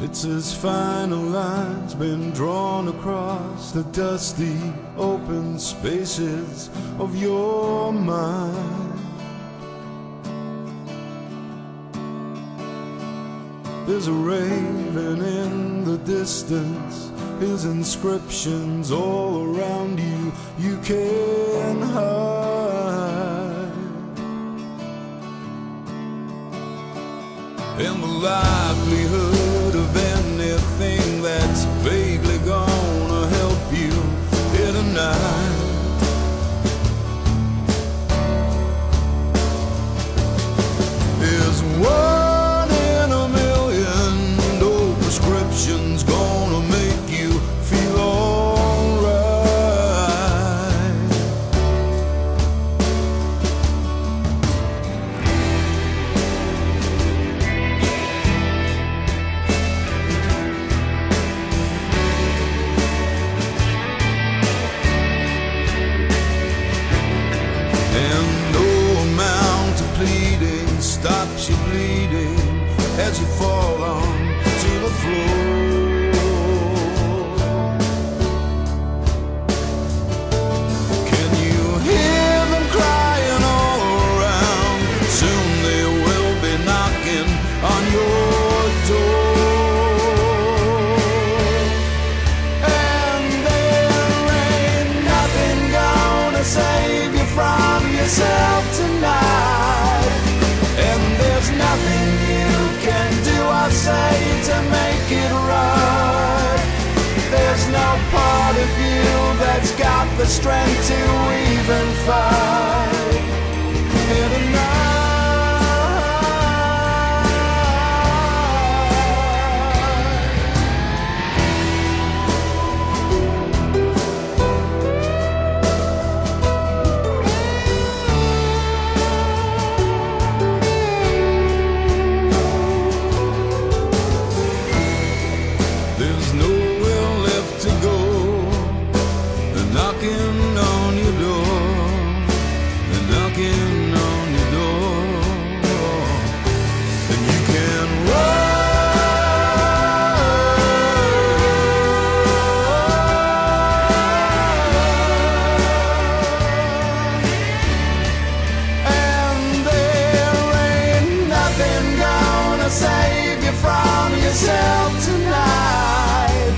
It's as final lines been drawn across the dusty open spaces of your mind. There's a raven in the distance, his inscriptions all around you, you can hide. And the likelihood of anything that's vaguely gonna help you here tonight is one in a million. No prescription's gonna make you feel alright. And no amount of pleading stops you bleeding as you fall on to the floor. Can you hear them crying all around? Soon they will be knocking on your door. And there ain't nothing gonna save you from yourself tonight. And there's nothing you can do or say to make it right. There's no part of you that's got the strength to even fight here tonight. There's nowhere left to go. They're knocking on your door. They're knocking on your door. And you can run. And there ain't nothing gonna save you from yourself tonight.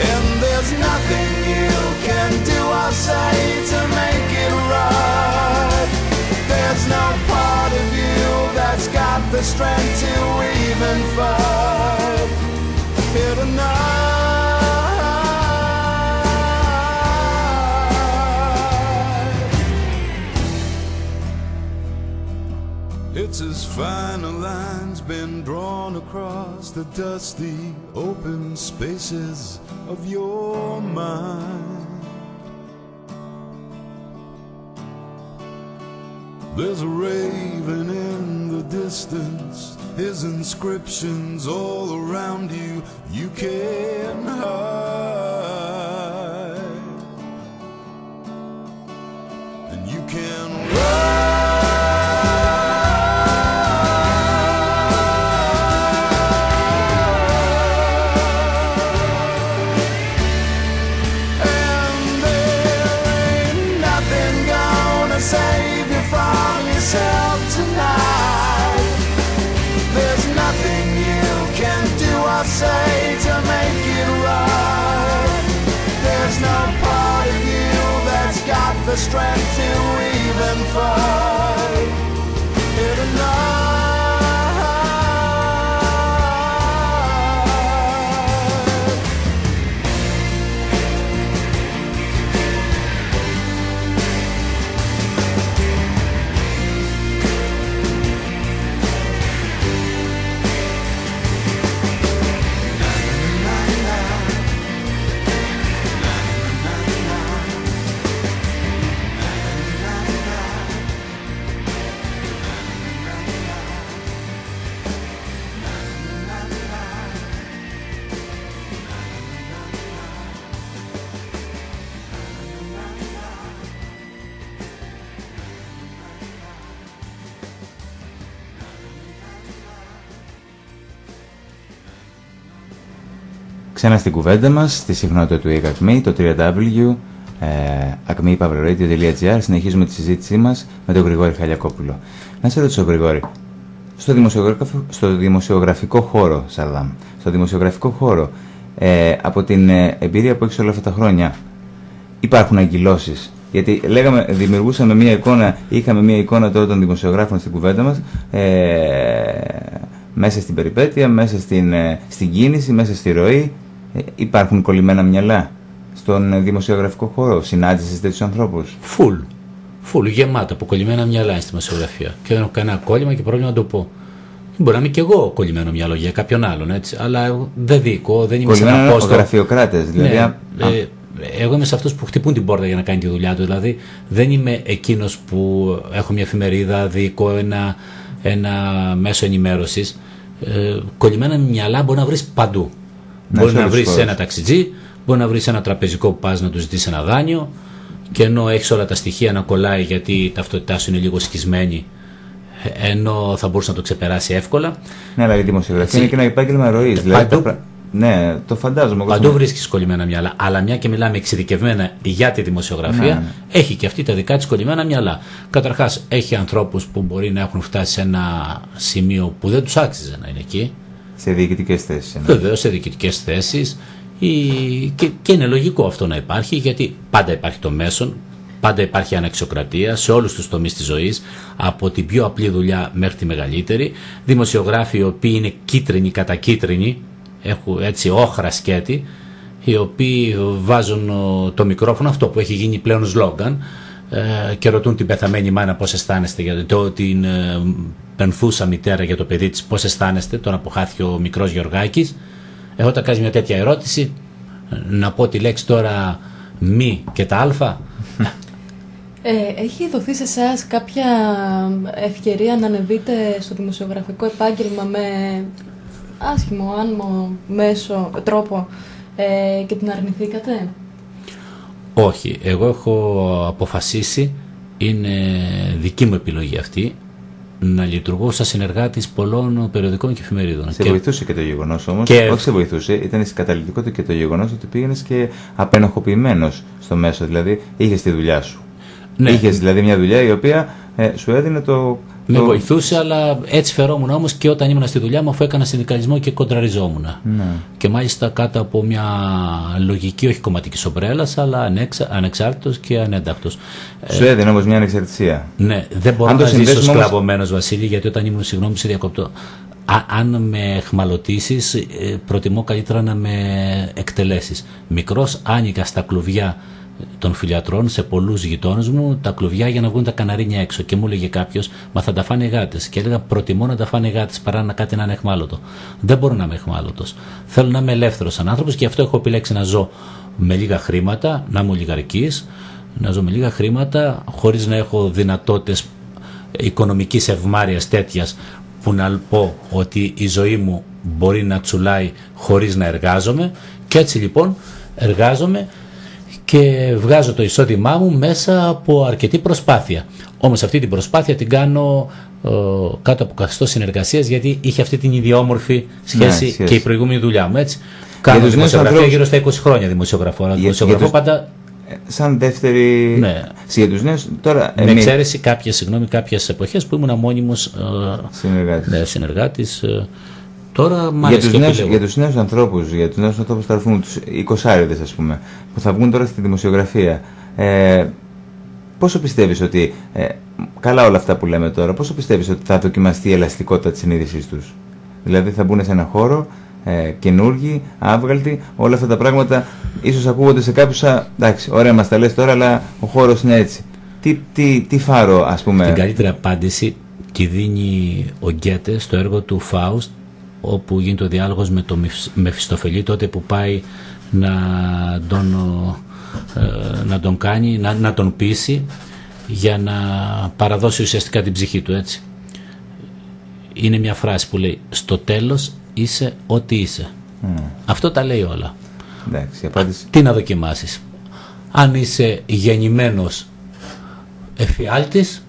And there's nothing you can do or say to make it right. There's no part of you that's got the strength to even fight here tonight. It's as final lines been drawn across the dusty open spaces of your mind. There's a raven in the distance, his inscriptions all around you, you can hide. And you can save you from yourself tonight. There's nothing you can do or say to make it right. There's no part of you that's got the strength to even fight here tonight. Ξανά στην κουβέντα μας, στη συχνότητα του ΑΚΜΗ, το www.acme.radio.gr. Συνεχίζουμε τη συζήτησή μας με τον Γρηγόρη Χαλιακόπουλο. Να σε ρωτήσω, Γρηγόρη, στο δημοσιογραφικό χώρο, Σαρδάμ, στο δημοσιογραφικό χώρο, από την εμπειρία που έχεις όλα αυτά τα χρόνια, υπάρχουν αγκυλώσεις? Γιατί δημιουργούσαμε μια εικόνα, είχαμε μια εικόνα τώρα των δημοσιογράφων στην κουβέντα μας, μέσα στην περιπέτεια, μέσα στην κίνηση, μέσα στη ροή. Υπάρχουν κολλημένα μυαλά στον δημοσιογραφικό χώρο? Συνάντησες τέτοιους ανθρώπους? Φουλ, γεμάτα από κολλημένα μυαλά στη δημοσιογραφία. Και δεν έχω κανένα κόλλημα και πρόβλημα να το πω. Μπορεί να είμαι και εγώ κολλημένο μυαλό για κάποιον άλλον, έτσι. Αλλά δεν διοικώ, δεν είμαι σαν απόστολο. Γραφειοκράτες, δηλαδή. Ναι, εγώ είμαι σε αυτούς που χτυπούν την πόρτα για να κάνει τη δουλειά του. Δηλαδή δεν είμαι εκείνος που έχω μια εφημερίδα, διοικώ ένα μέσο ενημέρωσης. Κολλημένα μυαλά μπορεί να βρεις παντού. Μπορεί να βρεις ένα ταξιτζή, μπορεί να βρεις ένα τραπεζικό που πας να του ζητήσεις ένα δάνειο, και ενώ έχεις όλα τα στοιχεία να κολλάει γιατί η ταυτότητά σου είναι λίγο σκισμένη, ενώ θα μπορούσε να το ξεπεράσει εύκολα. Ναι, αλλά η δημοσιογραφία είναι και ένα επάγγελμα ροής. Ναι, το φαντάζομαι. Παντού βρίσκεις κολλημένα μυαλά. Αλλά μια και μιλάμε εξειδικευμένα για τη δημοσιογραφία, έχει και αυτή τα δικά της κολλημένα μυαλά. Καταρχάς, έχει ανθρώπους που μπορεί να έχουν φτάσει σε ένα σημείο που δεν τους άξιζε να είναι εκεί. Σε διοικητικές θέσεις. Βεβαίως, σε διοικητικές θέσεις. Και είναι λογικό αυτό να υπάρχει, γιατί πάντα υπάρχει το μέσον, πάντα υπάρχει αναξιοκρατία σε όλους τους τομείς της ζωής, από την πιο απλή δουλειά μέχρι τη μεγαλύτερη. Δημοσιογράφοι οι οποίοι είναι κίτρινοι κατά κίτρινοι, έχουν έτσι όχρα σκέτη, οι οποίοι βάζουν το μικρόφωνο, αυτό που έχει γίνει πλέον σλόγγαν, και ρωτούν την πεθαμένη μάνα πώς αισθάνεστε, την πενθούσα μητέρα για το παιδί της, πώς αισθάνεστε τώρα που χάθηκε ο μικρός Γεωργάκης. Εγώ όταν κάνεις μια τέτοια ερώτηση, να πω τη λέξη τώρα μη και τα αλφα. Έχει δοθεί σε εσάς κάποια ευκαιρία να ανεβείτε στο δημοσιογραφικό επάγγελμα με άσχημο, άνμο, μέσο τρόπο, και την αρνηθήκατε? Όχι, εγώ έχω αποφασίσει, είναι δική μου επιλογή αυτή, να λειτουργώ σαν συνεργάτης πολλών περιοδικών και εφημερίδων. Σε βοηθούσε και το γεγονός όμως, όχι σε βοηθούσε, ήταν καταλυτικό και το γεγονός ότι πήγαινες και απενοχοποιημένος στο μέσο, δηλαδή είχες τη δουλειά σου. Ναι. Είχες δηλαδή μια δουλειά η οποία σου έδινε το... Με βοηθούσε, αλλά έτσι φερόμουν όμως και όταν ήμουν στη δουλειά μου, αφού έκανα συνδικαλισμό και κοντραριζόμουν. Ναι. Και μάλιστα κάτω από μια λογική, όχι κομματικής ομπρέλας, αλλά ανεξάρτητος και ανένταχτος. Σου έδινε όμως μια ανεξαρτησία. Ναι, δεν μπορώ να ζήσω σκλαβωμένος, Βασίλη, γιατί όταν ήμουν, συγγνώμη, σε διακόπτω. Αν με εχμαλωτήσεις, προτιμώ καλύτερα να με εκτελέσεις. Μικρός άνοιγα στα κλουβιά των φιλιατρών σε πολλούς γειτόνους μου τα κλουβιά για να βγουν τα καναρίνια έξω, και μου έλεγε κάποιος, μα θα τα φάνε οι γάτες, και έλεγα προτιμώ να τα φάνε οι γάτες παρά να κάτι να είναι εχμάλωτο. Δεν μπορώ να είμαι εχμάλωτος, θέλω να είμαι ελεύθερος σαν άνθρωπος, και γι' αυτό έχω επιλέξει να ζω με λίγα χρήματα, να είμαι ολιγαρκής, να ζω με λίγα χρήματα χωρίς να έχω δυνατότητες οικονομικής ευμάρειας τέτοιας που να πω ότι η ζωή μου μπορεί να τσουλάει χωρίς να εργάζομαι. Και έτσι λοιπόν εργάζομαι και βγάζω το εισόδημά μου μέσα από αρκετή προσπάθεια. Όμως αυτή την προσπάθεια την κάνω κάτω από καθεστώς συνεργασίας, γιατί είχε αυτή την ιδιόμορφη σχέση, και η προηγούμενη δουλειά μου. Έτσι. Κάνω δημοσιογραφία γύρω στα 20 χρόνια δημοσιογραφώ. Δημοσιογραφώ πάντα. Σαν δεύτερη. Ναι. Για τους νέους, τώρα, με εξαίρεση κάποιες εποχές που ήμουν μόνιμος συνεργάτης. Τώρα για τους νέους ανθρώπους, θα έρθουν τους 20άριδες, ας πούμε, που θα βγουν τώρα στη δημοσιογραφία, πόσο πιστεύεις ότι, καλά όλα αυτά που λέμε τώρα, πόσο πιστεύεις ότι θα δοκιμαστεί η ελαστικότητα της συνείδησής τους? Δηλαδή θα μπουν σε ένα χώρο, καινούργοι, άβγαλτοι, όλα αυτά τα πράγματα ίσως ακούγονται σε κάποιους, εντάξει, ωραία μας τα λες τώρα, αλλά ο χώρος είναι έτσι. Τι φάρο, ας πούμε? Την καλύτερη απάντηση τη δίνει ο Γκέτε στο έργο του Φάουστ, όπου γίνεται ο διάλογος με τον Μεφιστοφελή, τότε που πάει να τον κάνει, να τον πείσει για να παραδώσει ουσιαστικά την ψυχή του, έτσι. Είναι μια φράση που λέει, στο τέλος είσαι ό,τι είσαι. Αυτό τα λέει όλα. Εντάξει, απάντηση. Τι να δοκιμάσεις? Αν είσαι γεννημένος εφιάλτης,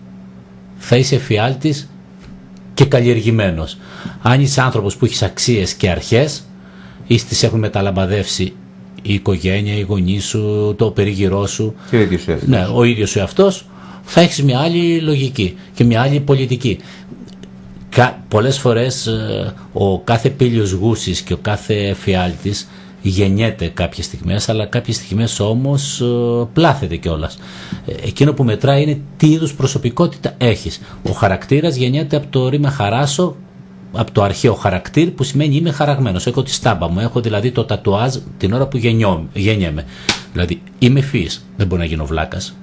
θα είσαι εφιάλτης και καλλιεργημένος. Αν είσαι άνθρωπος που έχεις αξίες και αρχές, ή τις έχουν μεταλαμπαδεύσει η οικογένεια, οι γονείς σου, το περίγυρό σου. Και ο ίδιος σου εαυτός. Ναι, ο ίδιος σου εαυτός, θα έχεις μια άλλη λογική και μια άλλη πολιτική. Πολλές φορές ο κάθε πήλιος γούσης και ο κάθε εφιάλτης γεννιέται κάποιες στιγμές, αλλά κάποιες στιγμές όμως πλάθεται κιόλας. Εκείνο που μετράει είναι τι είδους προσωπικότητα έχεις. Ο χαρακτήρας γεννιέται από το ρήμα χαράσω, από το αρχαίο χαρακτήρ που σημαίνει είμαι χαραγμένος. Έχω τη στάμπα μου, έχω δηλαδή το τατουάζ την ώρα που γεννιέμαι. Δηλαδή είμαι ευφύης, δεν μπορεί να γίνω βλάκας.